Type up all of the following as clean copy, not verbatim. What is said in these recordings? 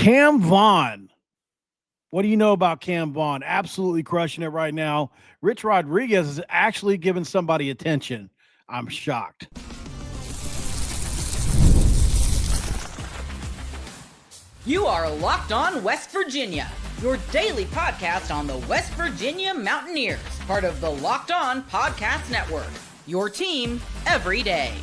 Cam Vaughn. What do you know about Cam Vaughn? Absolutely crushing it right now. Rich Rodriguez is actually giving somebody attention. I'm shocked. You are Locked On West Virginia, your daily podcast on the West Virginia Mountaineers, part of the Locked On Podcast Network, your team every day.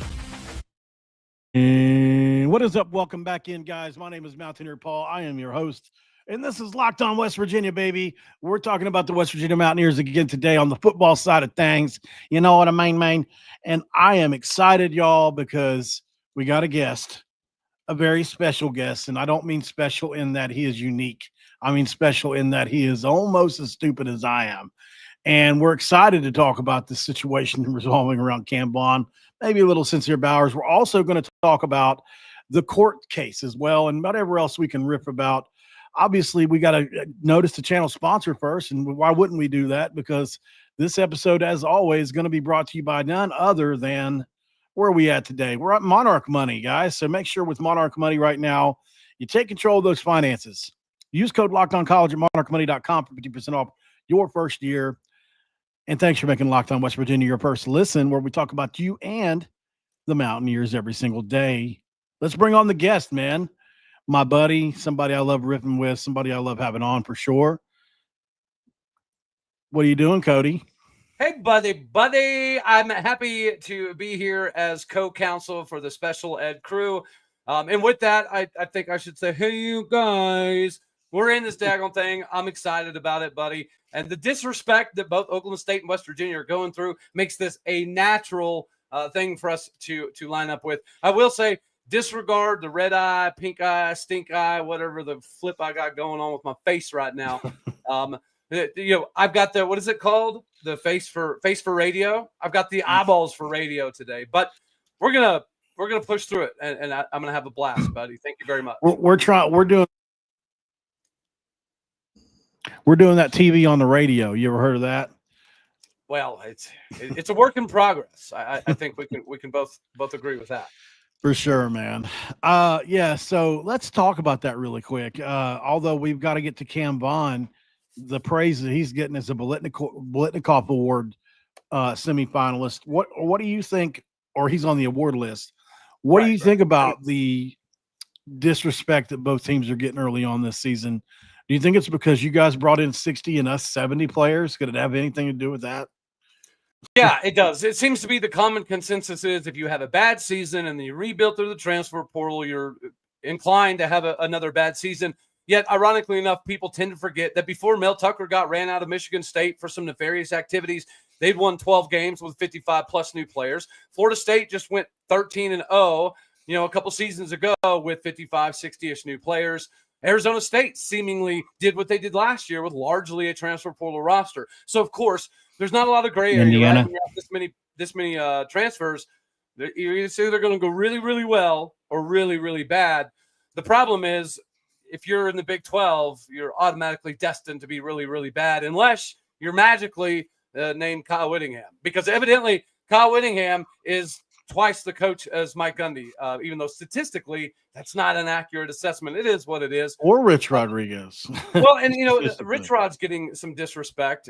And what is up? Welcome back in, guys. My name is Mountaineer Paul. I am your host, and this is Locked On West Virginia, baby. We're talking about the West Virginia Mountaineers again today on the football side of things. You know what I mean, man? And I am excited, y'all, because we got a guest, a very special guest, and I don't mean special in that he is unique. I mean special in that he is almost as stupid as I am. And we're excited to talk about this situation resolving around Cam Vaughn, maybe a little Sincere Bowers. We're also going to talk about the court case as well and whatever else we can riff about. Obviously, we got to notice the channel sponsor first, and why wouldn't we do that? Because this episode, as always, is going to be brought to you by none other than where are we at today? We're at Monarch Money, guys. So make sure with Monarch Money right now, you take control of those finances. Use code LOCKEDONCollege at monarchmoney.com for 50% off your first year. And thanks for making Locked On West Virginia your first listen, where we talk about you and the Mountaineers every single day. Let's bring on the guest, man. My buddy, somebody I love riffing with, somebody I love having on for sure. What are you doing, Cody? Hey, buddy. I'm happy to be here as co-counsel for the special ed crew. And with that, I think I should say, hey, you guys, we're in this daggone thing. I'm excited about it, buddy. And the disrespect that both Oklahoma State and West Virginia are going through makes this a natural thing for us to line up with. I will say, disregard the red eye, pink eye, stink eye, whatever the flip I got going on with my face right now. I've got the, what is it called? The face for radio. I've got the eyeballs for radio today, but we're gonna push through it, and I'm gonna have a blast, buddy. Thank you very much. We're doing that TV on the radio. You ever heard of that? Well, it's a work in progress. I think we can both agree with that. For sure, man. Yeah. So let's talk about that really quick. Although we've got to get to Cam Vaughn, the praise that he's getting as a Blitnikoff Award semifinalist. What do you think? Or he's on the award list. What do you think about the disrespect that both teams are getting early on this season? Do you think it's because you guys brought in 60 and us 70 players? Could it have anything to do with that? Yeah, it does. It seems to be the common consensus is if you have a bad season and then you rebuild through the transfer portal, you're inclined to have another bad season. Yet, ironically enough, people tend to forget that before Mel Tucker got ran out of Michigan State for some nefarious activities, they'd won 12 games with 55-plus new players. Florida State just went 13-0, a couple seasons ago with 55, 60-ish new players. Arizona State seemingly did what they did last year with largely a transfer portal roster. So, of course, there's not a lot of gray area. Indiana. Right? When you have this many transfers, you're either going to go really, really well or really, really bad. The problem is, if you're in the Big 12, you're automatically destined to be really, really bad unless you're magically named Kyle Whittingham. Because evidently, Kyle Whittingham is twice the coach as Mike Gundy, even though statistically that's not an accurate assessment. It is what it is. Or Rich Rodriguez. Well, and, Rich Rod's getting some disrespect.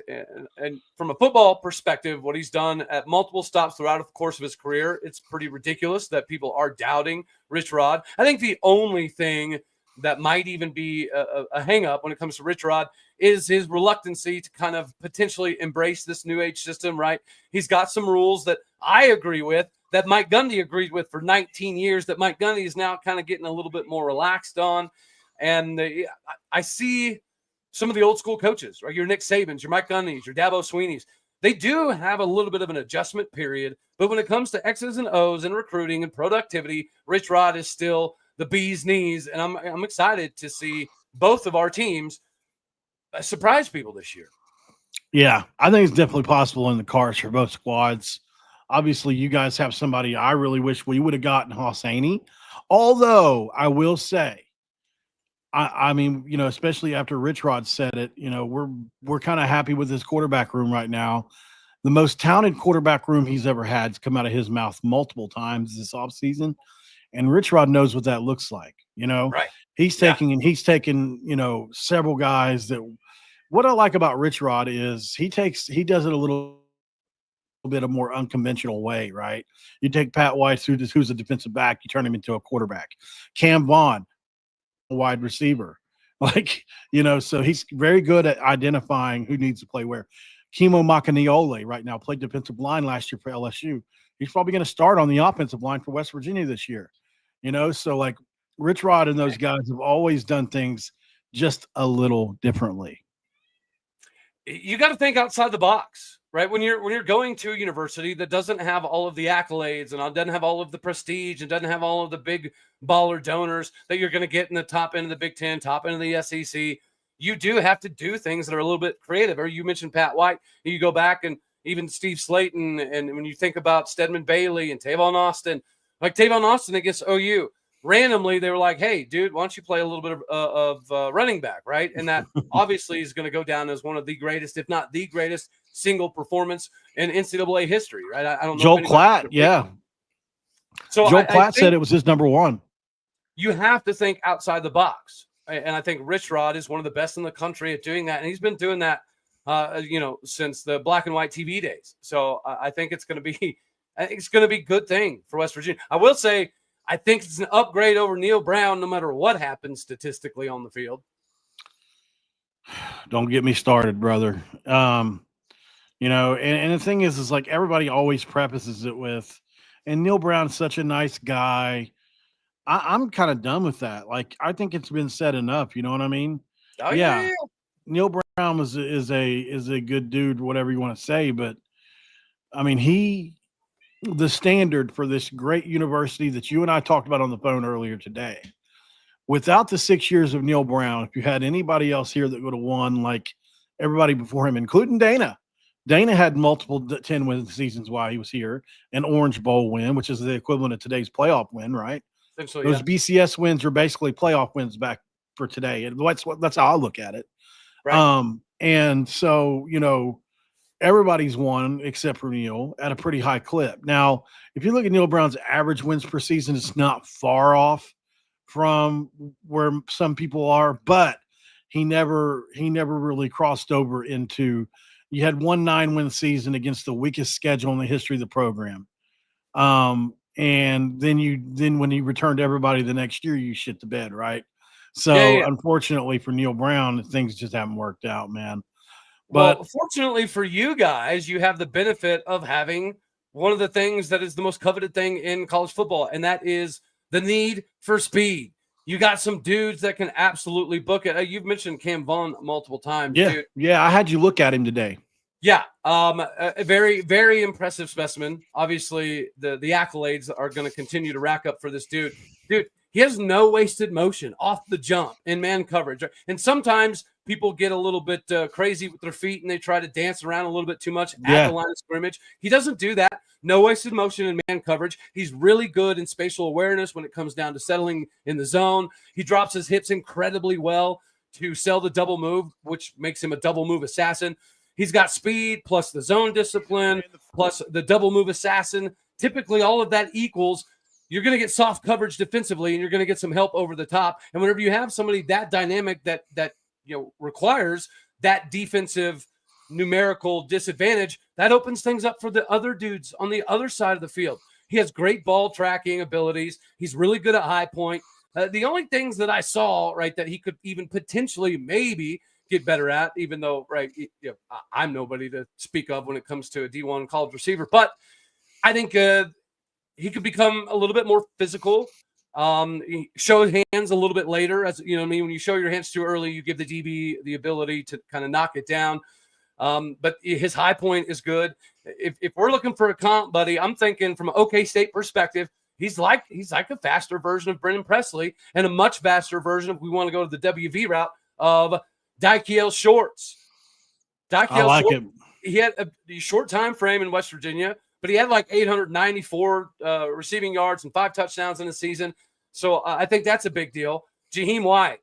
And from a football perspective, what he's done at multiple stops throughout the course of his career, it's pretty ridiculous that people are doubting Rich Rod. I think the only thing that might even be a hang-up when it comes to Rich Rod is his reluctancy to kind of potentially embrace this new age system, right? He's got some rules that I agree with, that Mike Gundy agreed with for 19 years, that Mike Gundy is now kind of getting a little bit more relaxed on. And I see some of the old school coaches, right? Your Nick Sabans, your Mike Gundys, your Dabo Sweeneys. They do have a little bit of an adjustment period, but when it comes to X's and O's and recruiting and productivity, Rich Rod is still the bee's knees, and I'm excited to see both of our teams surprise people this year. Yeah, I think it's definitely possible in the cards for both squads. Obviously, you guys have somebody I really wish we would have gotten, Hosseini. Although I will say, I mean, especially after Rich Rod said it, we're kind of happy with his quarterback room right now. The most talented quarterback room he's ever had has come out of his mouth multiple times this offseason. And Rich Rod knows what that looks like. Right. He's taking several guys that. What I like about Rich Rod is he does it a little bit of more unconventional way, right? You take Pat White, who's a defensive back, you turn him into a quarterback. Cam Vaughn, a wide receiver. So he's very good at identifying who needs to play where. Kimo Makaniole right now played defensive line last year for LSU. He's probably going to start on the offensive line for West Virginia this year. So Rich Rod and those guys have always done things just a little differently. You got to think outside the box, right? When you're going to a university that doesn't have all of the accolades and doesn't have all of the prestige and doesn't have all of the big baller donors that you're going to get in the top end of the Big Ten, top end of the SEC, you do have to do things that are a little bit creative. Or you mentioned Pat White, you go back and even Steve Slayton, and when you think about Stedman Bailey and Tavon Austin, against OU. Randomly, they were like, hey, dude, why don't you play a little bit of running back, right? And that obviously is going to go down as one of the greatest, if not the greatest, single performance in NCAA history, right? I don't know. Joel Klatt, yeah. So Joel Klatt said it was his number one. You have to think outside the box. And I think Rich Rod is one of the best in the country at doing that. And he's been doing that, since the black and white TV days. So I think it's going to be a good thing for West Virginia. I will say, I think it's an upgrade over Neil Brown, no matter what happens statistically on the field. Don't get me started, brother. And the thing is like everybody always prefaces it with, and Neil Brown's such a nice guy. I'm kind of done with that. Like, I think it's been said enough. You know what I mean? Oh, yeah. Neil Brown is a good dude, whatever you want to say, but I mean, the standard for this great university that you and I talked about on the phone earlier today. Without the 6 years of Neil Brown, if you had anybody else here that would have won like everybody before him, including Dana. Dana had multiple 10-win seasons while he was here, an Orange Bowl win, which is the equivalent of today's playoff win, right? So, those BCS wins are basically playoff wins back for today. And that's how I look at it. Right. And so, everybody's won except for Neil at a pretty high clip. Now, if you look at Neil Brown's average wins per season, it's not far off from where some people are, but he never really crossed over into. You had 1 9-win season against the weakest schedule in the history of the program. And then when he returned to everybody the next year, you shit the bed, right? So Unfortunately for Neil Brown, things just haven't worked out, man. But fortunately for you guys, you have the benefit of having one of the things that is the most coveted thing in college football, and that is the need for speed. You got some dudes that can absolutely book it. You've mentioned Cam Vaughn multiple times. Yeah, dude. Yeah, I had you look at him today. Yeah, a very, very impressive specimen. Obviously, the accolades are going to continue to rack up for this dude. Dude, he has no wasted motion off the jump in man coverage. And sometimes people get a little bit crazy with their feet and they try to dance around a little bit too much at the line of scrimmage. He doesn't do that. No wasted motion in man coverage. He's really good in spatial awareness when it comes down to settling in the zone. He drops his hips incredibly well to sell the double move, which makes him a double move assassin. He's got speed plus the zone discipline plus the double move assassin. Typically, all of that equals you're going to get soft coverage defensively and you're going to get some help over the top. And whenever you have somebody that dynamic that requires that defensive numerical disadvantage, that opens things up for the other dudes on the other side of the field. He has great ball tracking abilities. He's really good at high point. The only things that I saw, right, that he could even potentially maybe get better at, even though, right, I'm nobody to speak of when it comes to a D1 college receiver, but I think he could become a little bit more physical. He show hands a little bit later, as you know what I mean. When you show your hands too early, you give the DB the ability to kind of knock it down. But his high point is good. If we're looking for a comp, buddy, I'm thinking from an OK State perspective, he's like a faster version of Brennan Presley and a much faster version, if we want to go to the WV route, of Daikiel Shorts. I like him. He had a short time frame in West Virginia, but he had like 894 receiving yards and 5 touchdowns in a season. So I think that's a big deal. Jaheim White,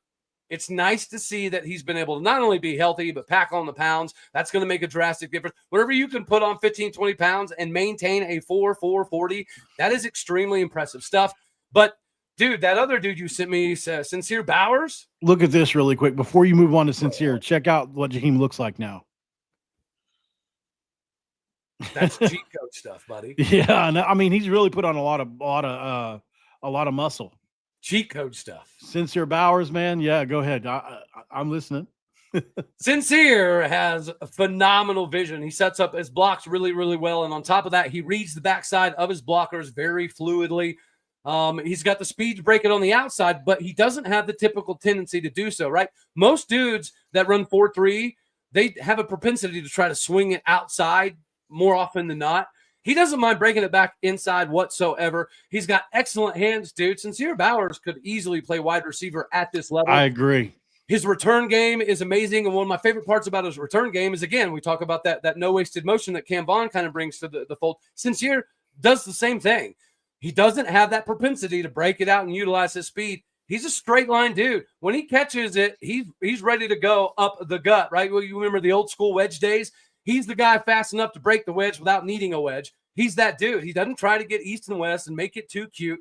it's nice to see that he's been able to not only be healthy, but pack on the pounds. That's going to make a drastic difference. Whenever you can put on 15, 20 pounds and maintain a 4.40, that is extremely impressive stuff. But Dude, that other dude you sent me, Sincere Bowers. Look at this really quick. Before you move on to Sincere, check out what Jaheim looks like now. That's cheat code stuff, buddy. Yeah, no, I mean, he's really put on a lot of muscle. Cheat code stuff. Sincere Bowers, man. Yeah, go ahead. I'm listening. Sincere has a phenomenal vision. He sets up his blocks really, really well. And on top of that, he reads the backside of his blockers very fluidly. He's got the speed to break it on the outside, but he doesn't have the typical tendency to do so, right? Most dudes that run 4.3, they have a propensity to try to swing it outside more often than not. He doesn't mind breaking it back inside whatsoever. He's got excellent hands, dude. Sincere Bowers could easily play wide receiver at this level. I agree. His return game is amazing. And one of my favorite parts about his return game is, again, we talk about that no wasted motion that Cam Vaughn kind of brings to the fold. Sincere does the same thing. He doesn't have that propensity to break it out and utilize his speed. He's a straight line dude. When he catches it, he's ready to go up the gut, right? Well, you remember the old school wedge days? He's the guy fast enough to break the wedge without needing a wedge. He's that dude. He doesn't try to get east and west and make it too cute.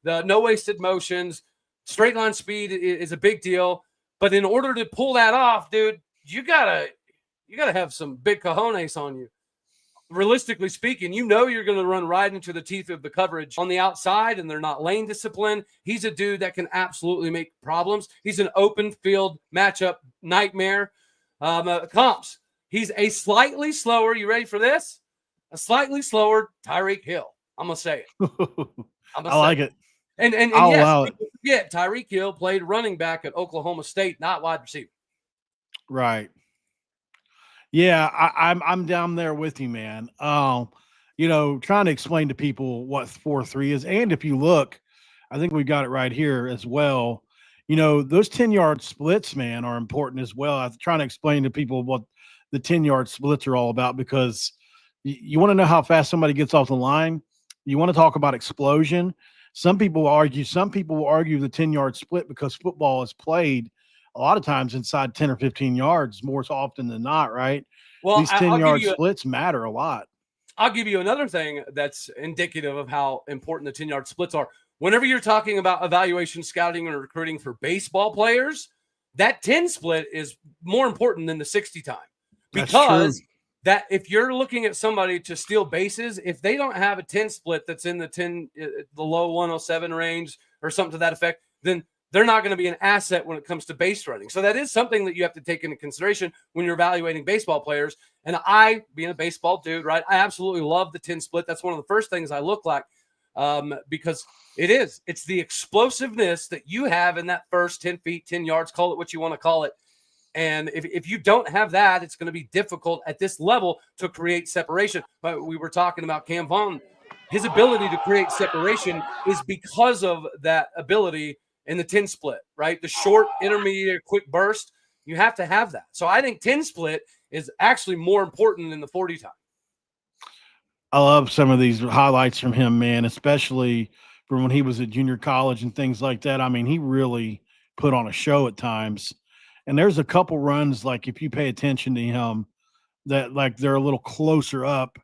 The no wasted motions, straight line speed is a big deal. But in order to pull that off, dude, you gotta have some big cojones on you. Realistically speaking, you know you're going to run right into the teeth of the coverage on the outside, and they're not lane discipline. He's a dude that can absolutely make problems. He's an open field matchup nightmare. Comps. He's a slightly slower. You ready for this? A slightly slower Tyreek Hill. I'm gonna say it. I like it. And I'll yes, allow it. Forget Tyreek Hill played running back at Oklahoma State, not wide receiver. Right. Yeah, I'm down there with you, man. Trying to explain to people what 4.3 is, and if you look, I think we got it right here as well. Those 10-yard splits, man, are important as well. I'm trying to explain to people what the 10-yard splits are all about, because you want to know how fast somebody gets off the line. You want to talk about explosion. Some people will argue the 10-yard split because football is played a lot of times inside 10 or 15 yards more often than not, right? Well, these 10-yard splits matter a lot. I'll give you another thing that's indicative of how important the 10-yard splits are. Whenever you're talking about evaluation, scouting, and recruiting for baseball players, that 10 split is more important than the 60 time. Because that if you're looking at somebody to steal bases, if they don't have a 10 split that's in the low 107 range or something to that effect, then they're not going to be an asset when it comes to base running. So that is something that you have to take into consideration when you're evaluating baseball players. And I, being a baseball dude, right, I absolutely love the 10 split. That's one of the first things I look like because it's the explosiveness that you have in that first 10 feet, 10 yards, call it what you want to call it. And if you don't have that, it's going to be difficult at this level to create separation. But we were talking about Cam Vaughn. His ability to create separation is because of that ability in the 10 split, right? The short, intermediate, quick burst, you have to have that. So I think 10 split is actually more important than the 40 time. I love some of these highlights from him, man, especially from when he was at junior college and things like that. I mean, he really put on a show at times. And there's a couple runs, like if you pay attention to him, that like they're a little closer up,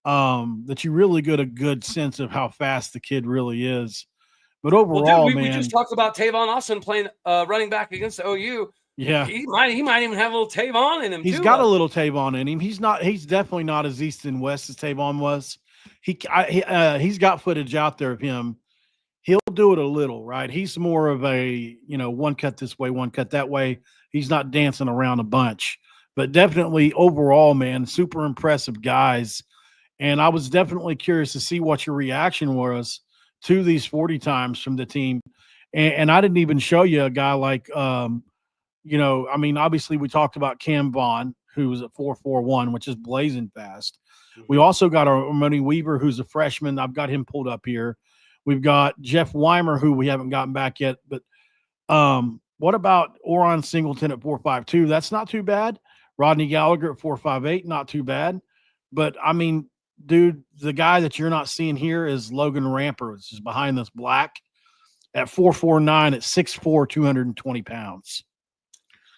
that you really get a good sense of how fast the kid really is. But overall, we just talked about Tavon Austin playing running back against OU. Yeah, he might even have a little Tavon in him. He's got a little Tavon in him. He's definitely not as east and west as Tavon was. He's got footage out there of him. He'll do it a little, right? He's more of a, one cut this way, one cut that way. He's not dancing around a bunch, but definitely overall, man, super impressive guys. And I was definitely curious to see what your reaction was to these 40 times from the team. And I didn't even show you a guy like, obviously we talked about Cam Vaughn, who was at 4.41, which is blazing fast. Mm-hmm. We also got our Armoni Weaver, who's a freshman. I've got him pulled up here. We've got Jeff Weimer, who we haven't gotten back yet. But what about Oron Singleton at 4.52? That's not too bad. Rodney Gallagher at 4.58, not too bad. But, I mean, dude, the guy that you're not seeing here is Logan Ramper, which is behind this black, at 4.49 at 6'4", 220 pounds.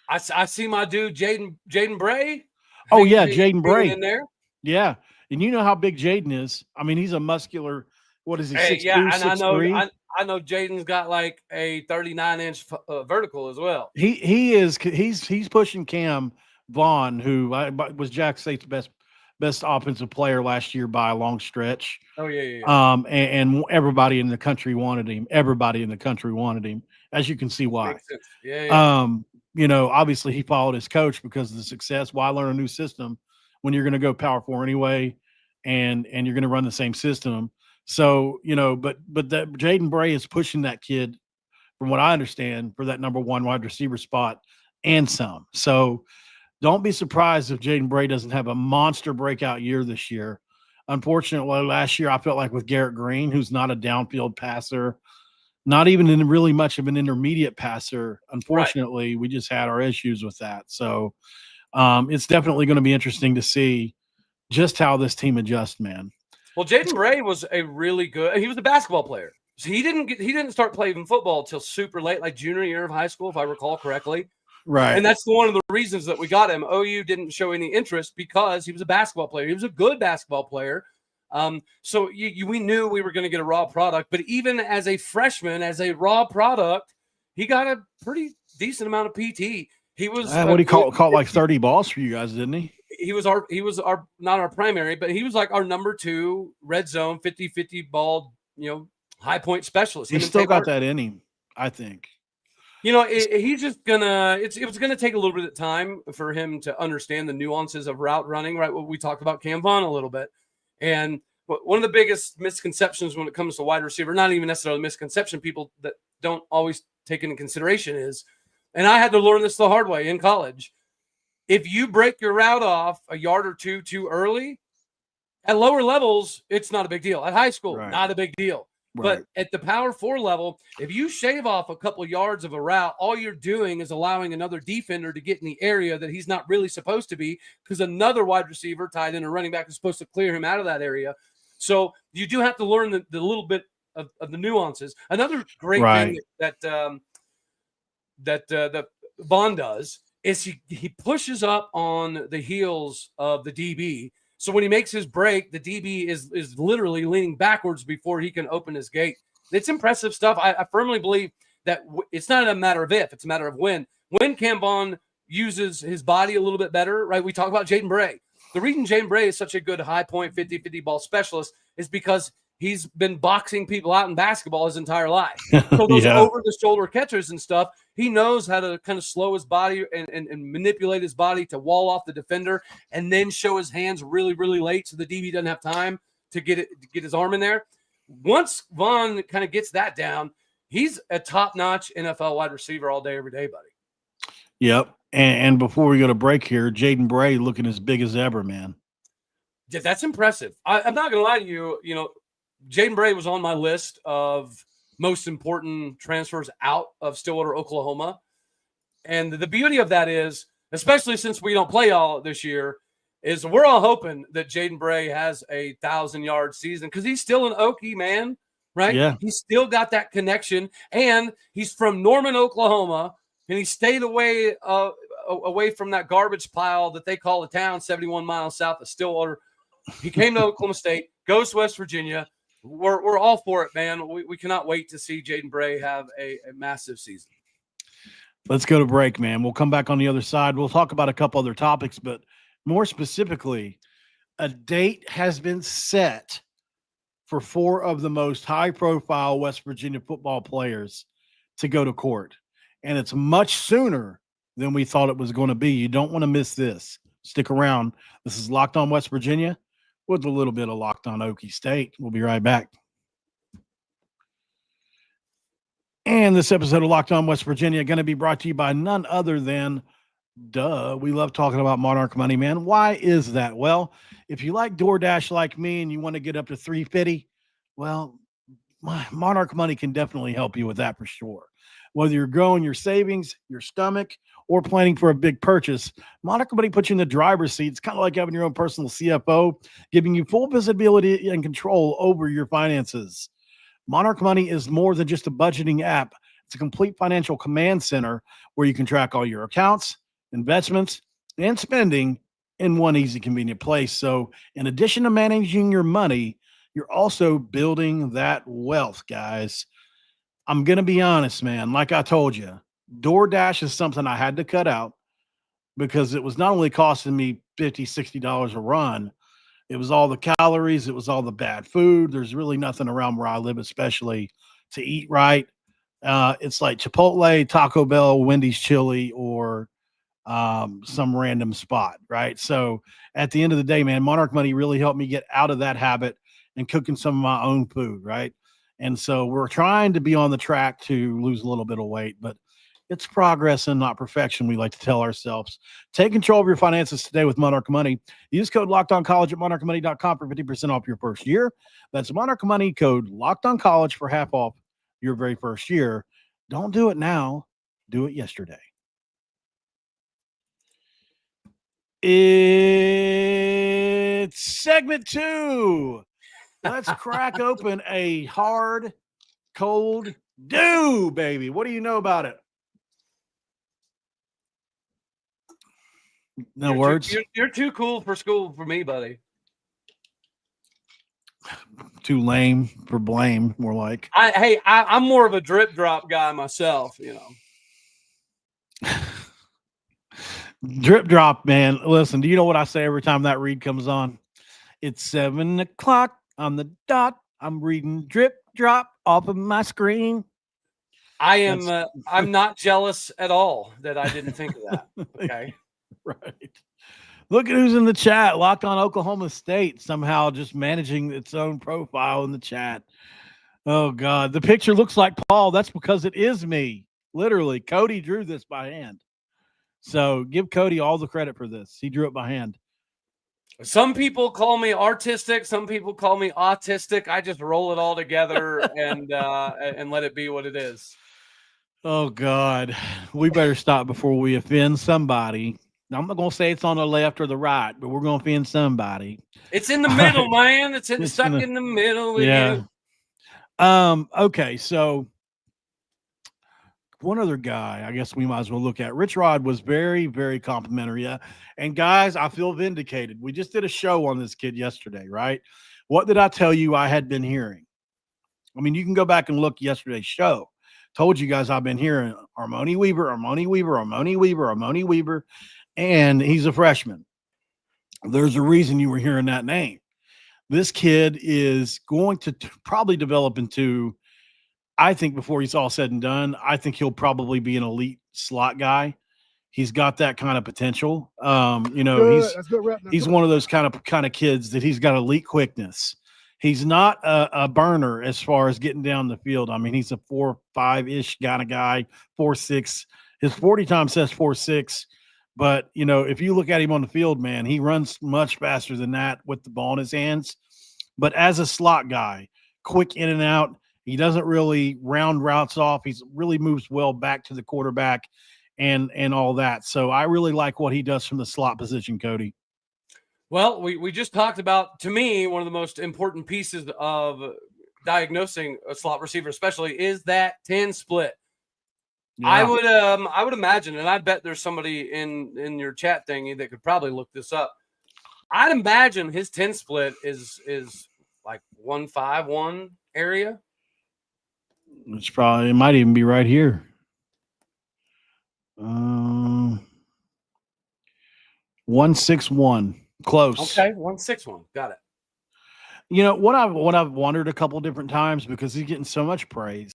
I see my dude, Jaden Bray. Oh, yeah, Jaden Bray. In there. Yeah, and you know how big Jaden is. I mean, he's a muscular – What is he? Hey, 6'2", yeah, and 6'3"? I know Jaden's got like a 39-inch vertical as well. He's pushing Cam Vaughn, who was Jack State's best offensive player last year by a long stretch. Oh yeah. And everybody in the country wanted him. Everybody in the country wanted him, as you can see why. Makes sense. Yeah. Obviously he followed his coach because of the success. Why learn a new system when you're going to go Power 4 anyway, and you're going to run the same system? So, but that Jaden Bray is pushing that kid, from what I understand, for that number one wide receiver spot and some. So don't be surprised if Jaden Bray doesn't have a monster breakout year this year. Unfortunately, last year I felt like with Garrett Green, who's not a downfield passer, not even in really much of an intermediate passer. Unfortunately, we just had our issues with that. So it's definitely going to be interesting to see just how this team adjusts, man. Well, Jaden Bray was he was a basketball player. So he didn't start playing football till super late, like junior year of high school, if I recall correctly. Right. And that's one of the reasons that we got him. OU didn't show any interest because he was a basketball player. He was a good basketball player. So we knew we were going to get a raw product. But even as a freshman, as a raw product, he got a pretty decent amount of PT. He was what he caught like 30 balls for you guys, didn't he? He was our not our primary, but he was like our number 2 red zone 50-50 ball, high point specialist. He still got that in him, I think. He's just gonna. It was gonna take a little bit of time for him to understand the nuances of route running. Right, what we talked about Cam Vaughn a little bit, and one of the biggest misconceptions when it comes to wide receiver, not even necessarily misconception, people that don't always take into consideration is, and I had to learn this the hard way in college. If you break your route off a yard or two too early, at lower levels, it's not a big deal. At high school, not a big deal. Right. But at the Power 4 level, if you shave off a couple of yards of a route, all you're doing is allowing another defender to get in the area that he's not really supposed to be, because another wide receiver, tight end, or running back is supposed to clear him out of that area. So you do have to learn the little bit of the nuances. Another great thing that Vaughn does is he pushes up on the heels of the DB. So when he makes his break, the DB is literally leaning backwards before he can open his gate. It's impressive stuff. I firmly believe that it's not a matter of if, it's a matter of when. When Cam Vaughn uses his body a little bit better, right? We talk about Jaden Bray. The reason Jaden Bray is such a good high point 50-50 ball specialist is because he's been boxing people out in basketball his entire life. So those over-the-shoulder catches and stuff, he knows how to kind of slow his body and manipulate his body to wall off the defender and then show his hands really, really late so the DB doesn't have time to get his arm in there. Once Vaughn kind of gets that down, he's a top-notch NFL wide receiver all day, every day, buddy. Yep. And before we go to break here, Jaden Bray looking as big as ever, man. Yeah, that's impressive. I'm not going to lie to you, Jaden Bray was on my list of most important transfers out of Stillwater, Oklahoma. And the beauty of that is, especially since we don't play all this year, is we're all hoping that Jaden Bray has a 1,000-yard season because he's still an Okie, man, right? Yeah. He's still got that connection. And he's from Norman, Oklahoma, and he stayed away from that garbage pile that they call the town 71 miles south of Stillwater. He came to Oklahoma State, goes to West Virginia. We're all for it, man. We cannot wait to see Jaden Bray have a massive season. Let's go to break, man. We'll come back on the other side. We'll talk about a couple other topics, but more specifically, a date has been set for 4 of the most high-profile West Virginia football players to go to court. And it's much sooner than we thought it was going to be. You don't want to miss this. Stick around. This is Locked On West Virginia with a little bit of Locked On Okie State. We'll be right back. And this episode of Locked On West Virginia going to be brought to you by none other than, we love talking about Monarch Money, man. Why is that? Well, if you like DoorDash like me and you want to get up to $350, well, Monarch Money can definitely help you with that for sure. Whether you're growing your savings, your stomach, or planning for a big purchase, Monarch Money puts you in the driver's seat. It's kind of like having your own personal CFO, giving you full visibility and control over your finances. Monarch Money is more than just a budgeting app. It's a complete financial command center where you can track all your accounts, investments, and spending in one easy, convenient place. So in addition to managing your money, you're also building that wealth, guys. I'm going to be honest, man. Like I told you, DoorDash is something I had to cut out because it was not only costing me $50, $60 a run, it was all the calories, it was all the bad food. There's really nothing around where I live, especially to eat right. It's like Chipotle, Taco Bell, Wendy's chili, or some random spot, right? So at the end of the day, man, Monarch Money really helped me get out of that habit and cooking some of my own food, right? And so we're trying to be on the track to lose a little bit of weight, but it's progress and not perfection, we like to tell ourselves. Take control of your finances today with Monarch Money. Use code LOCKEDONCollege at monarchmoney.com for 50% off your first year. That's Monarch Money, code LOCKEDONCollege for half off your very first year. Don't do it now. Do it yesterday. It's segment 2. Let's crack open a hard, cold dew, baby. What do you know about it? No words. You're too cool for school for me, buddy. Too lame for blame, more like. I'm more of a drip drop guy myself, you know. Drip drop, man. Listen, do you know what I say every time that read comes on? It's 7 o'clock on the dot. I'm reading drip drop off of my screen. I'm not jealous at all that I didn't think of that. Okay. Right. Look at who's in the chat. Locked on Oklahoma State, somehow just managing its own profile in the chat. Oh, God. The picture looks like Paul. That's because it is me. Literally. Cody drew this by hand. So give Cody all the credit for this. He drew it by hand. Some people call me artistic. Some people call me autistic. I just roll it all together and let it be what it is. Oh, God. We better stop before we offend somebody. I'm not going to say it's on the left or the right, but we're going to offend somebody. It's in the middle, man. It's stuck in the middle with you. Okay, so one other guy I guess we might as well look at. Rich Rod was very, very complimentary. And guys, I feel vindicated. We just did a show on this kid yesterday, right? What did I tell you I had been hearing? I mean, you can go back and look yesterday's show. Told you guys I've been hearing Armoni Weaver, Armoni Weaver, Armoni Weaver, Armoni Weaver, and he's a freshman. There's a reason you were hearing that name. This kid is going to probably develop into, I think before he's all said and done, I think he'll probably be an elite slot guy. He's got that kind of potential. He's one of those kind of kids that he's got elite quickness. He's not a burner as far as getting down the field. I mean, he's a 4.5-ish kind of guy, 4.6. His 40 time says 4.6. But, if you look at him on the field, man, he runs much faster than that with the ball in his hands. But as a slot guy, quick in and out, he doesn't really round routes off. He really moves well back to the quarterback and all that. So I really like what he does from the slot position, Cody. Well, we just talked about, to me, one of the most important pieces of diagnosing a slot receiver, especially, is that 10 split. Yeah. I would imagine, and I bet there's somebody in your chat thingy that could probably look this up. I'd imagine his 10 split is like 1.51 area. It might even be right here. 1.61. Close. Okay, 1.61. Got it. What I've wondered a couple different times, because he's getting so much praise,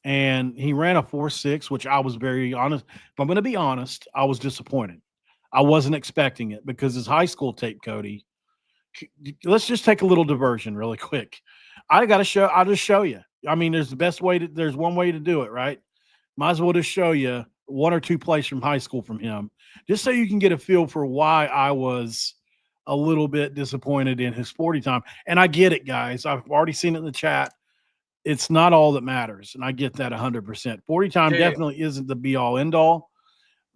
and he ran a 4.6, which I was very honest. If I'm going to be honest, I was disappointed. I wasn't expecting it because his high school tape, Cody. Let's just take a little diversion really quick. I'll just show you. I mean, there's one way to do it, right? Might as well just show you one or two plays from high school from him, just so you can get a feel for why I was a little bit disappointed in his 40 time. And I get it, guys. I've already seen it in the chat. It's not all that matters, and I get that 100%. 40 time definitely isn't the be-all, end-all.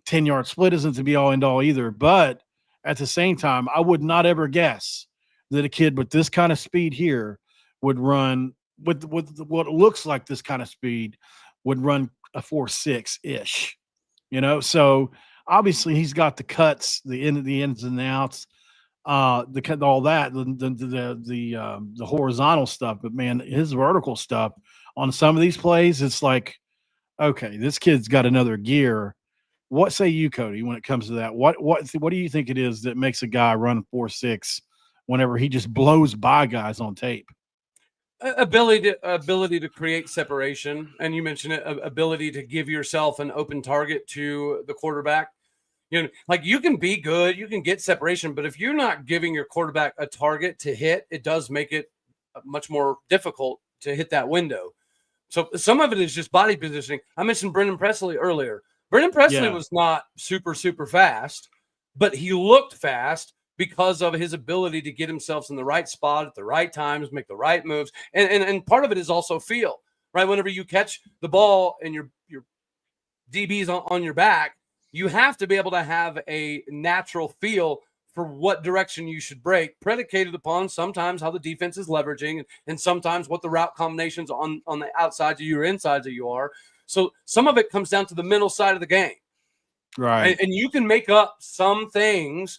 10-yard split isn't the be-all, end-all either. But at the same time, I would not ever guess that a kid with this kind of speed here would run with what looks like this kind of speed would run a 4.6-ish. So obviously he's got the cuts, the ins and outs. all that, the horizontal stuff. But man, his vertical stuff on some of these plays, it's like, okay, this kid's got another gear. What say you, Cody, when it comes to that? What do you think it is that makes a guy run 4.6 whenever he just blows by guys on tape? Ability to create separation, and you mentioned it, ability to give yourself an open target to the quarterback. You know, like you can be good, you can get separation, but if you're not giving your quarterback a target to hit, it does make it much more difficult to hit that window. So some of it is just body positioning. I mentioned Brendan Presley earlier. Brendan Presley was not super fast, but he looked fast because of his ability to get himself in the right spot at the right times, make the right moves. And part of it is also feel, right? Whenever you catch the ball and your DB's on your back, you have to be able to have a natural feel for what direction you should break, predicated upon sometimes how the defense is leveraging and sometimes what the route combinations on the outsides of you or insides of you are. So some of it comes down to the mental side of the game. Right. And you can make up some things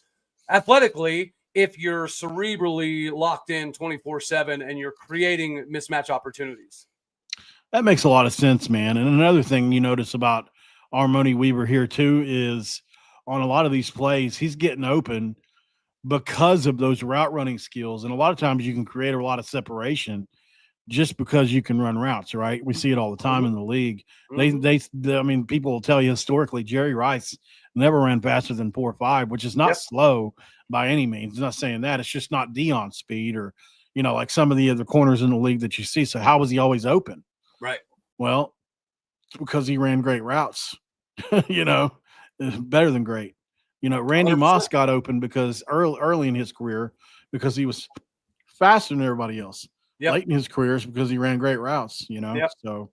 athletically if you're cerebrally locked in 24/7 and you're creating mismatch opportunities. That makes a lot of sense, man. And another thing you notice about Armoni Weaver here too is on a lot of these plays, he's getting open because of those route running skills. And a lot of times you can create a lot of separation just because you can run routes, right? We see it all the time in the league. I mean, people will tell you historically, Jerry Rice never ran faster than 4.5, which is not slow by any means. I'm not saying that. It's just not Dion speed or, you know, like some of the other corners in the league that you see. So how was he always open? Right. Well, it's because he ran great routes, you know, better than great. You know, Randy 100%. Moss got open because early in his career because he was faster than everybody else. Late in his career is because he ran great routes, you know. So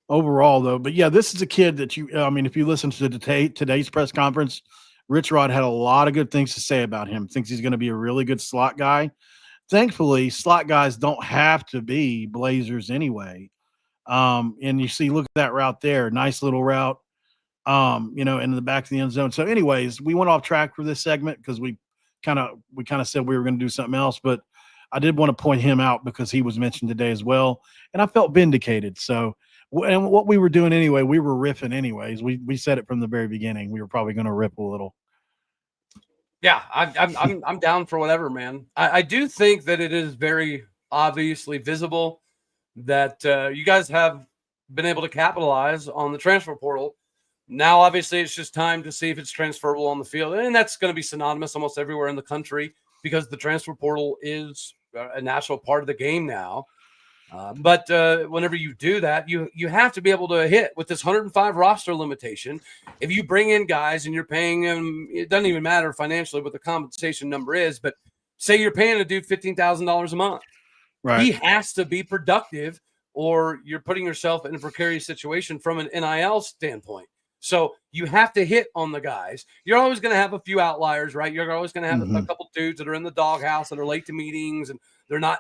overall, though, but yeah, this is a kid that if you listen to today's press conference, Rich Rod had a lot of good things to say about him. Thinks he's going to be a really good slot guy. Thankfully, slot guys don't have to be blazers anyway. And you see, look at that route there, nice little route. You know, in the back of the end zone. So, anyways, we went off track for this segment because we kind of said we were going to do something else, but I did want to point him out because he was mentioned today as well, and I felt vindicated. So, and what we were doing anyway, we were riffing anyways. We said it from the very beginning. We were probably going to rip a little. Yeah, I'm down for whatever, man. I do think that it is very obviously visible that you guys have been able to capitalize on the transfer portal. Now, obviously, it's just time to see if it's transferable on the field, and that's going to be synonymous almost everywhere in the country because the transfer portal is a natural part of the game now. But whenever you do that, you have to be able to hit with this 105 roster limitation. If you bring in guys and you're paying them, it doesn't even matter financially what the compensation number is, but say you're paying a dude $15,000 a month. Right. He has to be productive or you're putting yourself in a precarious situation from an NIL standpoint. So you have to hit on the guys. You're always going to have a few outliers, right? You're always going to have a couple dudes that are in the doghouse that are late to meetings and they're not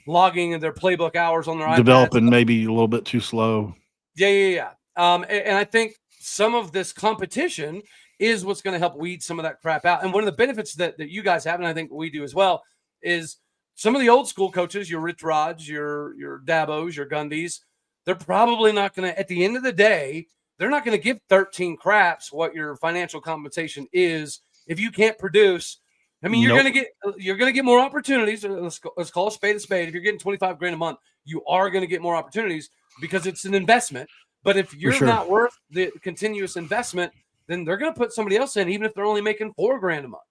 logging in their playbook hours on their iPads. Developing maybe a little bit too slow. Yeah. And I think some of this competition is what's going to help weed some of that crap out. And one of the benefits that you guys have, and I think we do as well, is some of the old school coaches, your Rich Rods, your Dabos, your Gundys, they're probably not going to, at the end of the day, they're not going to give 13 craps what your financial compensation is if you can't produce. I mean, you're going to get more opportunities. Let's call a spade a spade. If you're getting $25,000 a month, you are going to get more opportunities because it's an investment. But if you're not worth the continuous investment, then they're going to put somebody else in, even if they're only making $4,000 a month.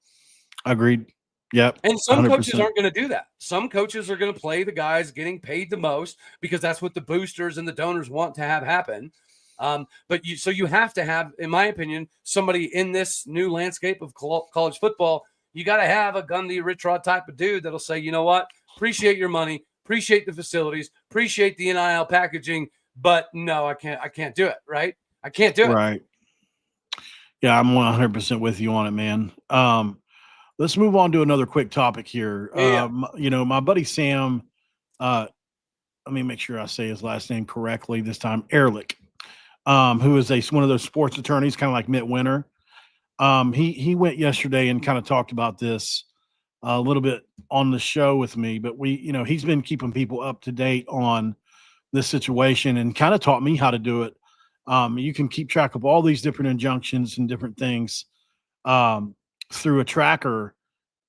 Agreed. Yeah. And some coaches aren't going to do that. Some coaches are going to play the guys getting paid the most because that's what the boosters and the donors want to have happen. But you have to have, in my opinion, somebody in this new landscape of college football. You got to have a Gundy, Rich Rod type of dude that'll say, you know what, appreciate your money, appreciate the facilities, appreciate the NIL packaging, but no, I can't do it. Right? I can't do it. Right. Yeah, I'm 100% with you on it, man. Let's move on to another quick topic here. My buddy Sam, let me make sure I say his last name correctly this time, Ehrlich, who is one of those sports attorneys, kind of like Mitt Winter. He went yesterday and kind of talked about this. a little bit on the show with me, but he's been keeping people up to date on this situation and kind of taught me how to do it. You can keep track of all these different injunctions and different things through a tracker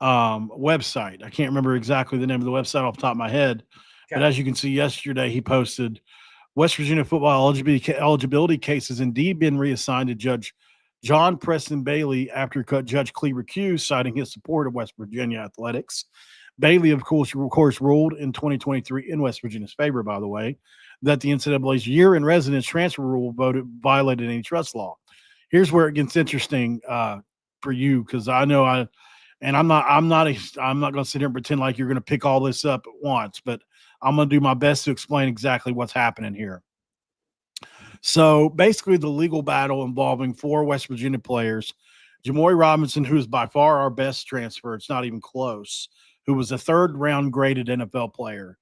website. I can't remember exactly the name of the website off the top of my head, but as you can see yesterday, he posted West Virginia football eligibility cases indeed been reassigned to Judge John Preston Bailey after Judge Cleaver recused, citing his support of West Virginia athletics. Bailey, of course, ruled in 2023 in West Virginia's favor, by the way, that the NCAA's year in residence transfer rule violated any trust law. Here's where it gets interesting for you, because I know I'm not going to sit here and pretend like you're going to pick all this up at once, but I'm going to do my best to explain exactly what's happening here. So basically, the legal battle involving 4 West Virginia players, Jamoy Robinson, who is by far our best transfer, it's not even close, who was a 3rd-round graded NFL player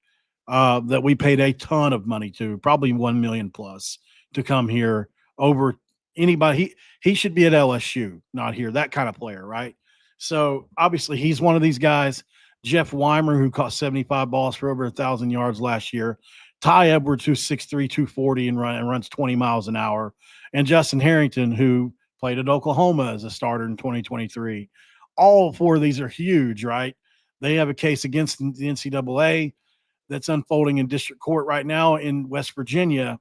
that we paid a ton of money to, probably $1 million plus, to come here over anybody. He should be at LSU, not here, that kind of player, right? So obviously he's one of these guys. Jeff Weimer, who caught 75 balls for over 1,000 yards last year. Ty Edwards, who's 6'3", 240 and runs 20 miles an hour. And Justin Harrington, who played at Oklahoma as a starter in 2023. All 4 of these are huge, right? They have a case against the NCAA that's unfolding in district court right now in West Virginia.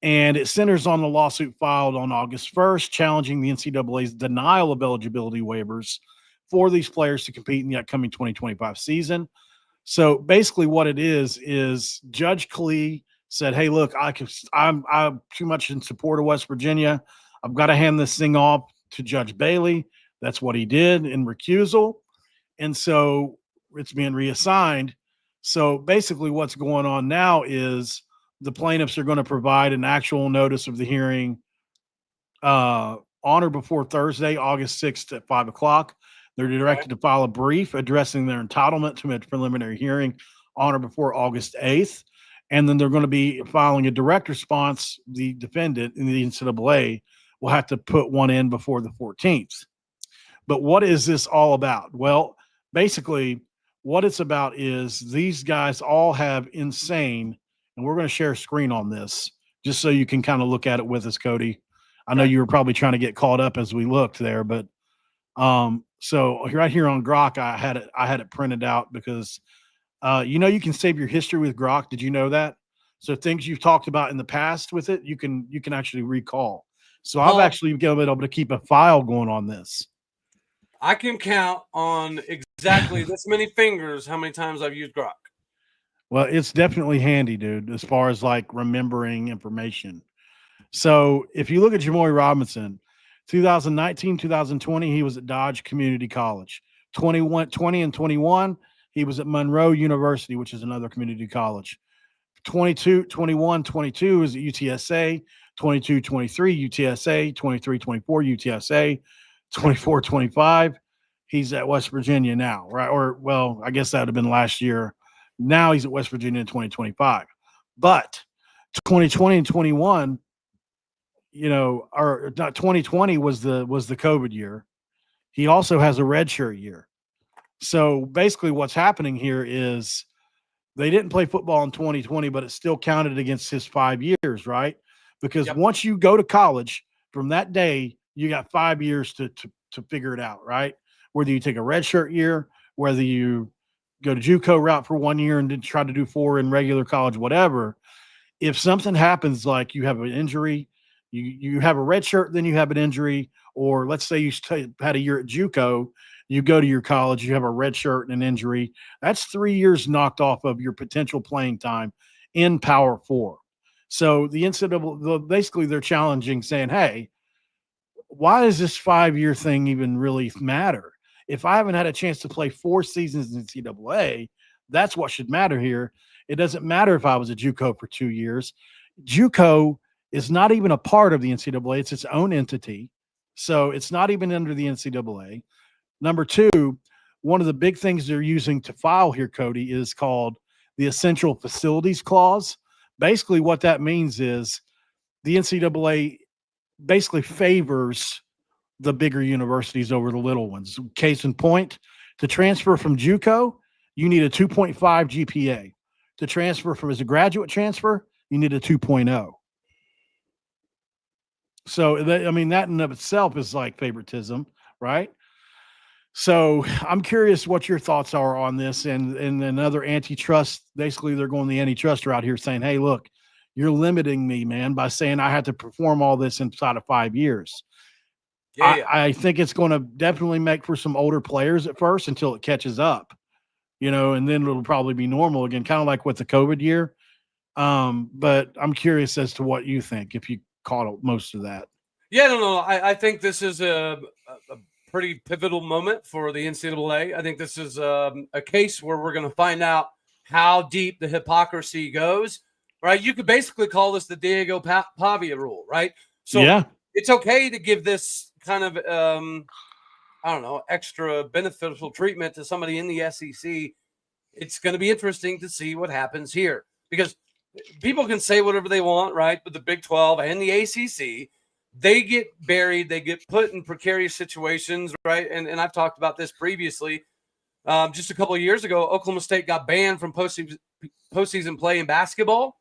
And it centers on the lawsuit filed on August 1st, challenging the NCAA's denial of eligibility waivers for these players to compete in the upcoming 2025 season. So basically what it is Judge Klee said, hey, look, I'm too much in support of West Virginia. I've got to hand this thing off to Judge Bailey. That's what he did in recusal. And so it's being reassigned. So basically what's going on now is the plaintiffs are going to provide an actual notice of the hearing on or before Thursday, August 6th at 5 o'clock. They're directed to file a brief addressing their entitlement to a preliminary hearing on or before August 8th. And then they're going to be filing a direct response. The defendant in the NCAA will have to put one in before the 14th. But what is this all about? Well, basically what it's about is these guys all have insane, and we're going to share a screen on this just so you can kind of look at it with us, Cody. I know you were probably trying to get caught up as we looked there, but so right here on Grok, I had it printed out because you can save your history with Grok. Did you know that? So things you've talked about in the past with it, you can actually recall. So I've actually been able to keep a file going on this. I can count on exactly this many fingers how many times I've used Grok. Well, it's definitely handy, dude, as far as like remembering information. So if you look at Jamoy Robinson, 2019, 2020, he was at Dodge Community College. 20 and 21, he was at Monroe University, which is another community college. 21, 22 is at UTSA. 22, 23, UTSA. 23, 24, UTSA. 24, 25, he's at West Virginia now, right? Or, well, I guess that would have been last year. Now he's at West Virginia in 2025. But 2020 and 21, or not, 2020 was the COVID year. He also has a redshirt year. So basically what's happening here is they didn't play football in 2020, but it still counted against his 5 years, right? Because once you go to college, from that day, you got 5 years to figure it out, right? Whether you take a redshirt year, whether you go to JUCO route for 1 year and then try to do 4 in regular college, whatever. If something happens, like you have an injury, you have a redshirt, then you have an injury, or let's say you had a year at JUCO, you go to your college, you have a redshirt and an injury. That's 3 years knocked off of your potential playing time in Power 4. So the NCAA, basically they're challenging, saying, hey, why does this 5-year thing even really matter? If I haven't had a chance to play 4 seasons in NCAA, that's what should matter here. It doesn't matter if I was a JUCO for 2 years. JUCO is not even a part of the NCAA. It's its own entity. So it's not even under the NCAA. Number 2, one of the big things they're using to file here, Cody, is called the Essential Facilities Clause. Basically what that means is the NCAA basically favors the bigger universities over the little ones. Case in point, To transfer from JUCO, you need a 2.5 GPA. To transfer from as a graduate transfer, you need a 2.0. So that, I mean, that in of itself is like favoritism, right? So I'm curious what your thoughts are on this, and another antitrust. Basically, they're going the antitrust route here, saying, "Hey, look, you're limiting me, man, by saying I have to perform all this inside of 5 years." Yeah. I think it's going to definitely make for some older players at first until it catches up, and then it'll probably be normal again, kind of like with the COVID year. But I'm curious as to what you think, if you caught most of that. Yeah, no. I think this is a pretty pivotal moment for the NCAA. I think this is a case where we're going to find out how deep the hypocrisy goes, right? You could basically call this the Diego Pavia rule, right? So yeah, it's okay to give this kind of, I don't know, extra beneficial treatment to somebody in the SEC. It's going to be interesting to see what happens here, because people can say whatever they want, right? But the Big 12 and the ACC, they get buried, they get put in precarious situations, right? And I've talked about this previously. Just a couple of years ago, Oklahoma State got banned from postseason play in basketball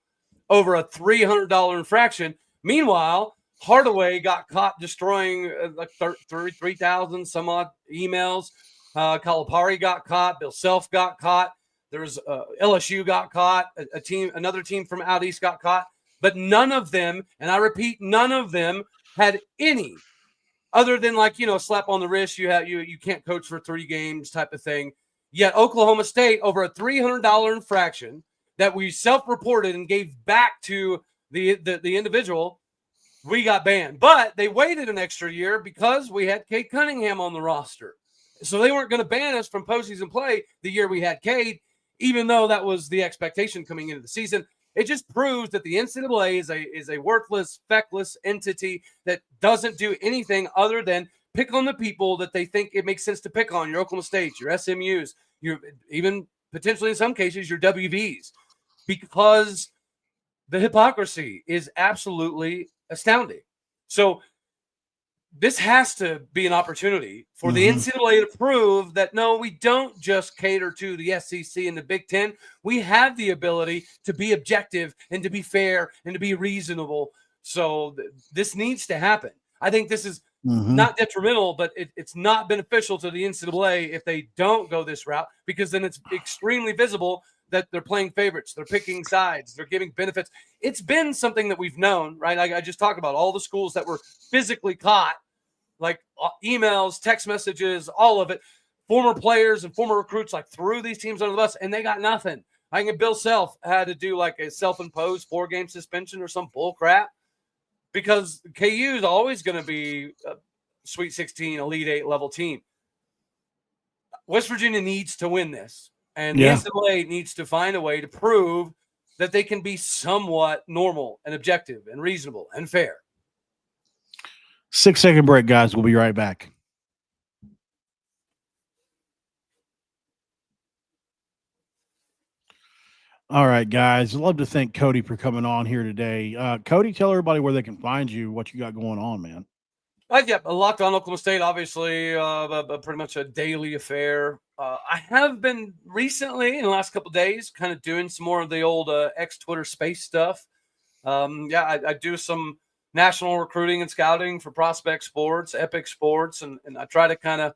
over a $300 infraction. Meanwhile, Hardaway got caught destroying like 3,000 some odd emails. Calipari got caught. Bill Self got caught. There's LSU got caught. Another team from out east got caught. But none of them, and I repeat, none of them had any other than a slap on the wrist. You can't coach for 3 games type of thing. Yet Oklahoma State, over a $300 infraction that we self-reported and gave back to the individual, we got banned. But they waited an extra year because we had Cade Cunningham on the roster. So they weren't going to ban us from postseason play the year we had Cade, even though that was the expectation coming into the season. It just proves that the NCAA is a worthless, feckless entity that doesn't do anything other than pick on the people that they think it makes sense to pick on. Your Oklahoma States, your SMUs, your even potentially in some cases your WVs, because the hypocrisy is absolutely astounding. So this has to be an opportunity for the NCAA to prove that, no, we don't just cater to the SEC and the Big Ten. We have the ability to be objective and to be fair and to be reasonable. So this needs to happen. I think this is not detrimental, but it's not beneficial to the NCAA if they don't go this route, because then it's extremely visible that they're playing favorites. They're picking sides. They're giving benefits. It's been something that we've known, right? I just talked about all the schools that were physically caught, like emails, text messages, all of it. Former players and former recruits threw these teams under the bus, and they got nothing. I think Bill Self had to do a self-imposed 4-game suspension or some bull crap, because KU is always going to be a Sweet 16, Elite 8 level team. West Virginia needs to win this. And the NCAA needs to find a way to prove that they can be somewhat normal and objective and reasonable and fair. 6-second break, guys. We'll be right back. All right, guys. I'd love to thank Cody for coming on here today. Cody, tell everybody where they can find you, what you got going on, man. Yeah, Locked On Oklahoma State, obviously, pretty much a daily affair. I have been recently, in the last couple of days, kind of doing some more of the old X-Twitter space stuff. I do some national recruiting and scouting for Prospect Sports, Epic Sports, and I try to kind of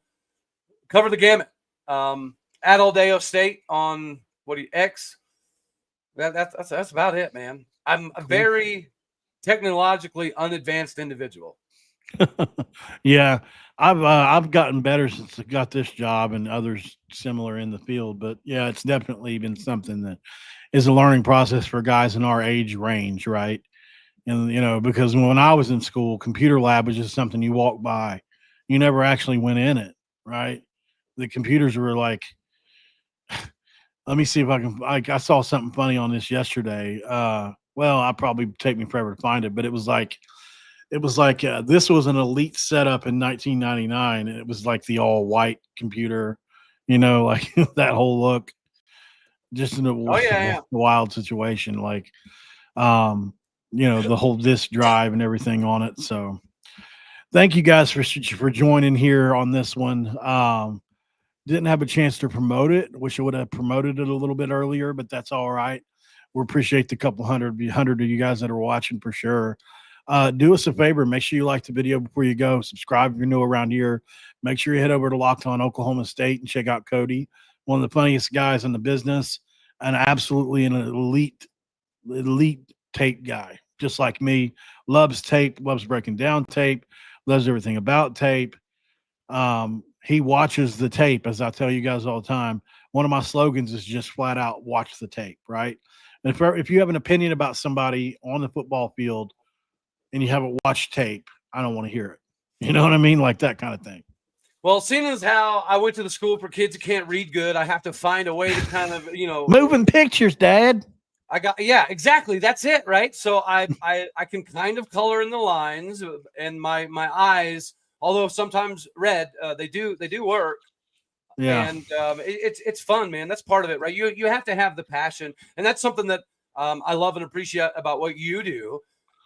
cover the gamut. At Aldeo State on X. That's about it, man. I'm a very technologically unadvanced individual. Yeah, I've gotten better since I got this job and others similar in the field, but yeah, it's definitely been something that is a learning process for guys in our age range, right? And because when I was in school, computer lab was just something you walk by, you never actually went in it, right? The computers were like, let me see if I can. I saw something funny on this yesterday. I'll probably take me forever to find it, but it was like this was an elite setup in 1999, and it was like the all white computer, like that whole look, just in a wild situation, the whole disk drive and everything on it. So thank you guys for joining here on this one. Didn't have a chance to promote it. Wish I would have promoted it a little bit earlier, but that's all right. We appreciate the couple hundred of you guys that are watching for sure. Do us a favor. Make sure you like the video before you go. Subscribe if you're new around here. Make sure you head over to Locked On Oklahoma State and check out Cody, one of the funniest guys in the business, and absolutely an elite tape guy, just like me. Loves tape, loves breaking down tape, loves everything about tape. He watches the tape, as I tell you guys all the time. One of my slogans is just flat out watch the tape, right? And if you have an opinion about somebody on the football field and you haven't watched tape, I don't want to hear it. You know what I mean? Like that kind of thing. Well, seeing as how I went to the school for kids who can't read good, I have to find a way to kind of, moving pictures, Dad. Yeah, exactly. That's it, right? So I can kind of color in the lines, and my eyes, although sometimes red, they do work. Yeah. And it's fun, man. That's part of it, right? You have to have the passion, and that's something that I love and appreciate about what you do.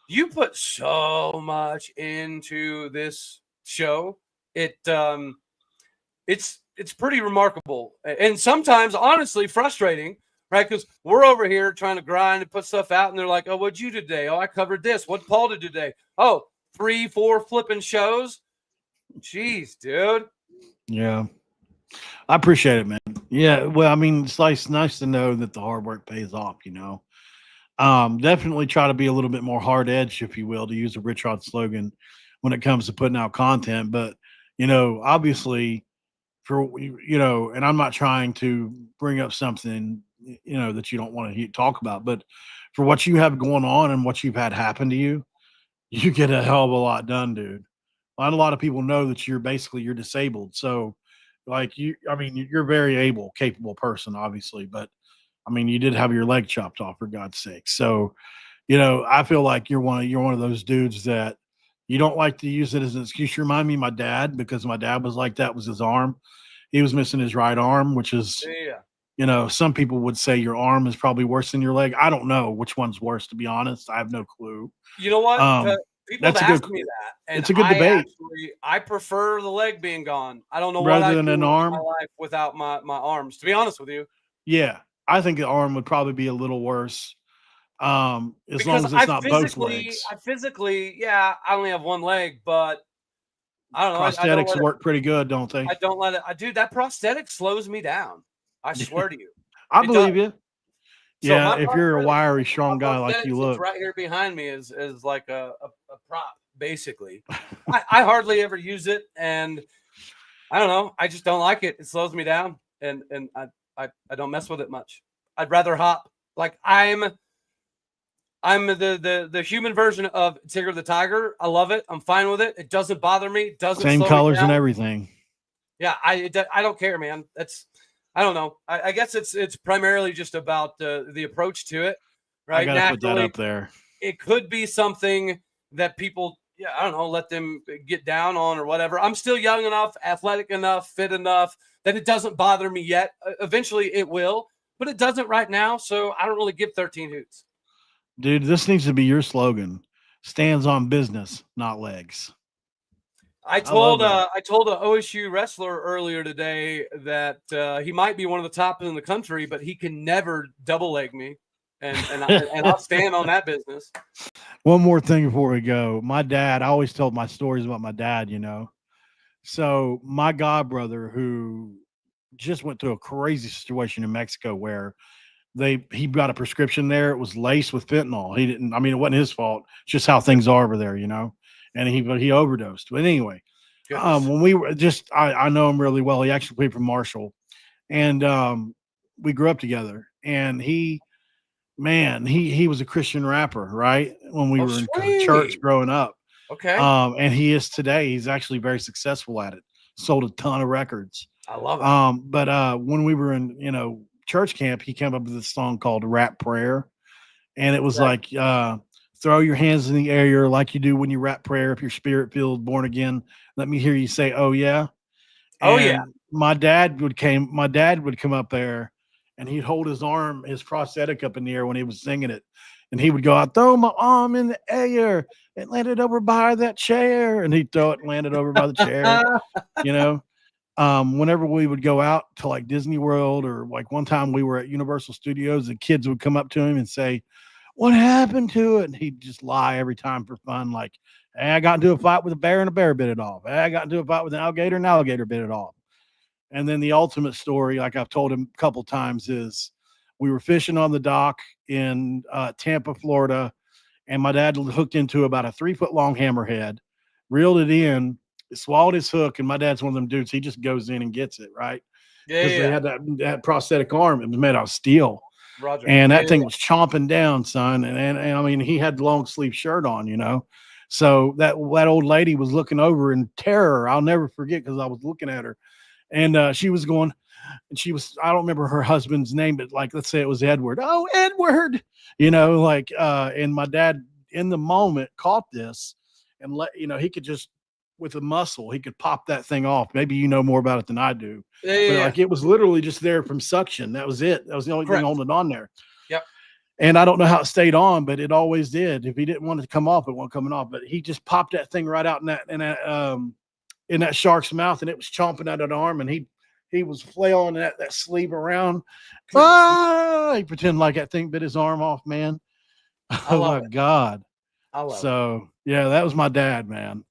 You put so much into this show. It's pretty remarkable, and sometimes honestly frustrating, right? Because we're over here trying to grind and put stuff out, and they're like, "Oh, what'd you do today? Oh, I covered this. What Paul did today? Oh, 3-4 flipping shows. Jeez, dude." Yeah. I appreciate it, man. Yeah. Well, I mean, it's nice to know that the hard work pays off, Definitely try to be a little bit more hard edged, if you will, to use a Rich Rod slogan when it comes to putting out content. But, obviously and I'm not trying to bring up something, that you don't want to talk about, but for what you have going on and what you've had happen to you, you get a hell of a lot done, dude. Not a lot of people know that you're disabled. So you're a very capable person, obviously, but I mean, you did have your leg chopped off, for God's sake. So, I feel like you're one of those dudes that you don't like to use it as an excuse. You remind me of my dad, because my dad was like that, was his arm. He was missing his right arm, which is, some people would say your arm is probably worse than your leg. I don't know which one's worse, to be honest. I have no clue. You know what? People have asked me that. And it's a good debate. I prefer the leg being gone. I don't know rather what I'd than do an arm with my life without my arms, to be honest with you. Yeah, I think the arm would probably be a little worse. As long as it's not both legs. I only have one leg, but I don't know. Prosthetics work pretty good, don't they? I don't let it. Dude, that prosthetic slows me down. I swear to you. I believe you. So yeah, if you're a wiry, strong guy like you look. Right here behind me is like a prop, basically. I hardly ever use it, and I don't know. I just don't like it. It slows me down, and I don't mess with it much. I'd rather hop. Like I'm the human version of Tigger the Tiger. I love it. I'm fine with it. It doesn't bother me. It doesn't same slow colors me down. and everything. Yeah, I don't care, man. I don't know. I guess it's primarily just about the approach to it, right? I gotta put that up there. It could be something that people, I don't know, let them get down on or whatever. I'm still young enough, athletic enough, fit enough that it doesn't bother me yet. Eventually it will, but it doesn't right now. So I don't really give 13 hoots. Dude, this needs to be your slogan. Stands on business, not legs. I told an OSU wrestler earlier today that he might be one of the top in the country, but he can never double leg me, and I'll stand on that business. One more thing before we go. My dad, I always told my stories about my dad, So my godbrother, who just went through a crazy situation in Mexico where he got a prescription there. It was laced with fentanyl. It wasn't his fault. It's just how things are over there, and he overdosed. But anyway, when we were I know him really well. He actually played for Marshall, and we grew up together. And he was a Christian rapper, right? When we were in church growing up. Okay. And he is today. He's actually very successful at it. Sold a ton of records. I love it. But when we were in church camp, he came up with this song called Rap Prayer, and it was like throw your hands in the air like you do when you rap prayer. If you're spirit filled, born again, let me hear you say, "Oh yeah." Oh yeah. My dad would come up there, and he'd hold his prosthetic up in the air when he was singing it, and he would go, "I throw my arm in the air and land it over by that chair," and he'd throw it and land it over by the chair, whenever we would go out to like Disney World, or like one time we were at Universal Studios, the kids would come up to him and say, "What happened to it?" And he'd just lie every time for fun. Like, "Hey, I got into a fight with a bear and a bear bit it off. Hey, I got into a fight with an alligator and an alligator bit it off." And then the ultimate story, like I've told him a couple times, is we were fishing on the dock in Tampa, Florida, and my dad hooked into about a 3-foot long hammerhead, reeled it in, swallowed his hook, and my dad's one of them dudes, he just goes in and gets it, right? Because they had that prosthetic arm. It was made out of steel. Roger. And that thing was chomping down, son. And I mean, he had the long sleeve shirt on, So that old lady was looking over in terror. I'll never forget, because I was looking at her. And she was going, and I don't remember her husband's name, but like, let's say it was Edward. "Oh, Edward," and my dad in the moment caught this and he could just, with a muscle, he could pop that thing off. Maybe you know more about it than I do. But like, it was literally just there from suction. That was it. That was the only thing holding it on there. Yep. And I don't know how it stayed on, but it always did. If he didn't want it to come off, it wasn't coming off. But he just popped that thing right out in that shark's mouth, and it was chomping at an arm, and he was flailing that sleeve around. He pretended like that thing bit his arm off, man. Oh my God. So yeah, that was my dad, man.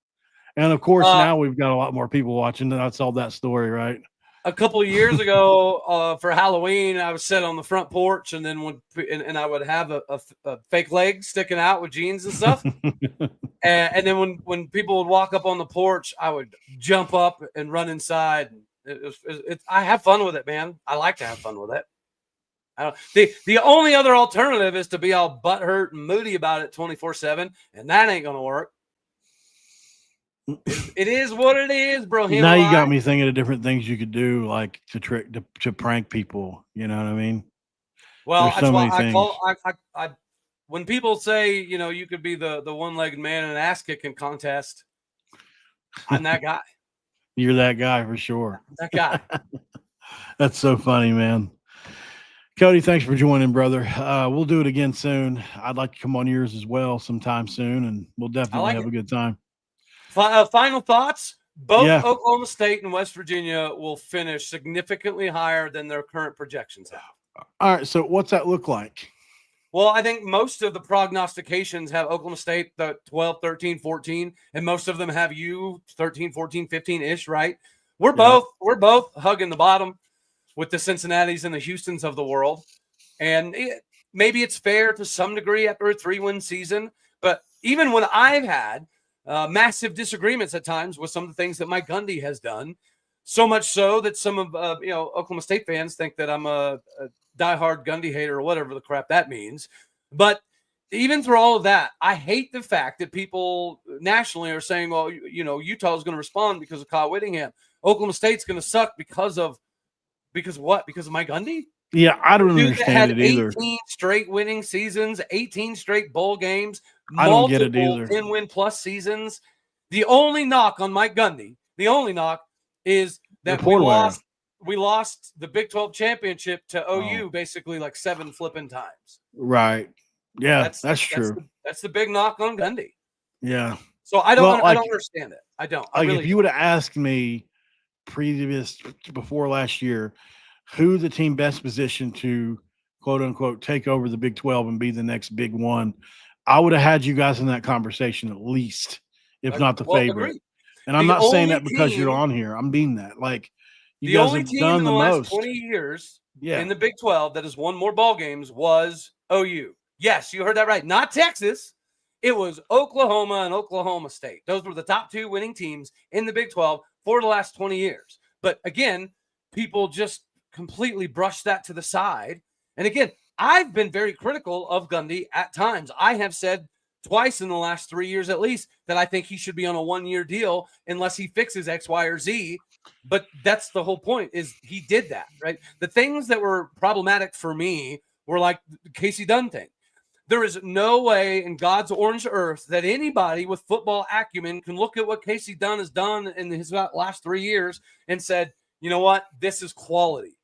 And of course, now we've got a lot more people watching. That's all that story, right? A couple of years ago, for Halloween, I was sitting on the front porch, and then and I would have a fake leg sticking out with jeans and stuff. and then when people would walk up on the porch, I would jump up and run inside. I have fun with it, man. I like to have fun with it. The only other alternative is to be all butthurt and moody about it 24/7, and that ain't gonna work. It is what it is, bro. Now you got me thinking of different things you could do, like to prank people. You know what I mean? Well, that's why when people say, you could be the one-legged man in an ass kicking contest, I'm that guy. You're that guy for sure. That guy. That's so funny, man. Cody, thanks for joining, brother. We'll do it again soon. I'd like to come on yours as well sometime soon, and we'll definitely have a good time. Final thoughts. Both Oklahoma State and West Virginia will finish significantly higher than their current projections have. All right, so what's that look like? Well, I think most of the prognostications have Oklahoma State the 12, 13, 14, and most of them have you 13, 14, 15-ish, right? We're both hugging the bottom with the Cincinnatis and the Houstons of the world. And maybe it's fair to some degree after a 3-win season, but even when I've had massive disagreements at times with some of the things that Mike Gundy has done, so much so that some of Oklahoma State fans think that I'm a diehard Gundy hater or whatever the crap that means. But even through all of that, I hate the fact that people nationally are saying, well, Utah is going to respond because of Kyle Whittingham. Oklahoma State's going to suck because of what? Because of Mike Gundy? Yeah, I don't understand it either. 18 straight winning seasons, 18 straight bowl games, I don't get it either. 10-win plus seasons. The only knock on Mike Gundy, is that we lost the Big 12 championship to OU basically like 7 flipping times. Right. Yeah, that's true. That's the big knock on Gundy. Yeah. So I don't understand it. I don't. If you would have asked me before last year, who's the team best positioned to quote unquote take over the Big 12 and be the next big one, I would have had you guys in that conversation at least, if not the favorite. Agreed. And I'm not saying that because you're on here. I'm being that. Like, you guys have done the most. 20 years in the Big 12 that has won more ball games was OU. Yes, you heard that right. Not Texas. It was Oklahoma and Oklahoma State. Those were the top 2 winning teams in the Big 12 for the last 20 years. But again, people just completely brushed that to the side. And again, I've been very critical of Gundy at times. I have said twice in the last 3 years at least that I think he should be on a 1-year deal unless he fixes X, Y, or Z. But that's the whole point, is he did that, right? The things that were problematic for me were like the Casey Dunn thing. There is no way in God's orange earth that anybody with football acumen can look at what Casey Dunn has done in his last 3 years and said, you know what, this is quality.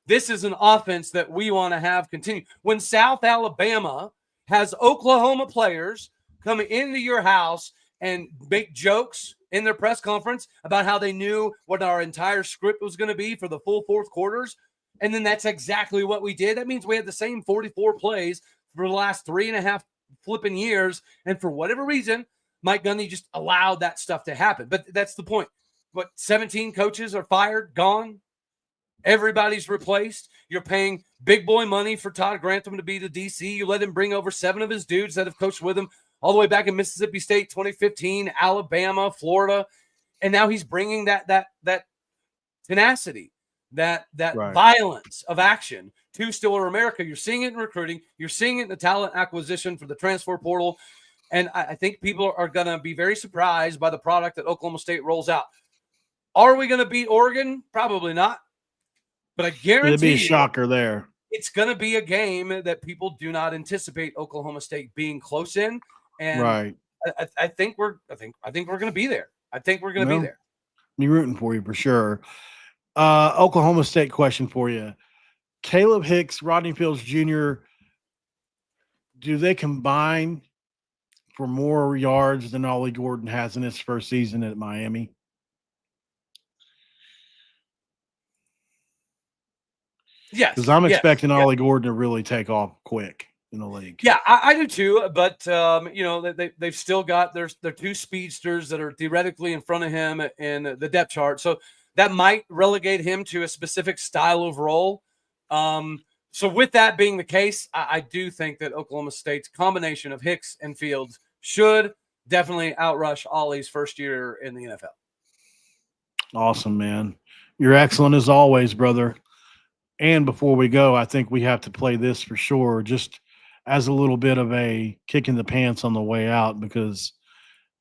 This is an offense that we want to have continue. When South Alabama has Oklahoma players coming into your house and make jokes in their press conference about how they knew what our entire script was going to be for the full fourth quarters. And then that's exactly what we did. That means we had the same 44 plays for the last 3.5 flipping years. And for whatever reason, Mike Gundy just allowed that stuff to happen. But that's the point. What, 17 coaches are fired, gone? Everybody's replaced. You're paying big boy money for Todd Grantham to be the DC. You let him bring over 7 of his dudes that have coached with him all the way back in Mississippi State, 2015, Alabama, Florida. And now he's bringing that tenacity, that Right. violence of action to Stiller America. You're seeing it in recruiting. You're seeing it in the talent acquisition for the transfer portal. And I think people are going to be very surprised by the product that Oklahoma State rolls out. Are we going to beat Oregon? Probably not. But I guarantee it'd be a shocker there. It's going to be a game that people do not anticipate Oklahoma State being close in. And Right. I think we're going to be there. I think we're going to be there. Me rooting for you for sure. Oklahoma State question for you. Caleb Hicks, Rodney Fields Jr., do they combine for more yards than Ollie Gordon has in his first season at Miami? Yes. Because I'm expecting Ollie Gordon to really take off quick in the league. Yeah, I do too. But, they've still got their 2 speedsters that are theoretically in front of him in the depth chart. So that might relegate him to a specific style of role. So with that being the case, I do think that Oklahoma State's combination of Hicks and Fields should definitely outrush Ollie's first year in the NFL. Awesome, man. You're excellent as always, brother. And before we go, I think we have to play this for sure, just as a little bit of a kick in the pants on the way out, because,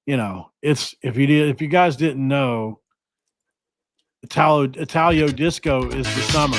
it's if you guys didn't know, Italio Disco is the summer.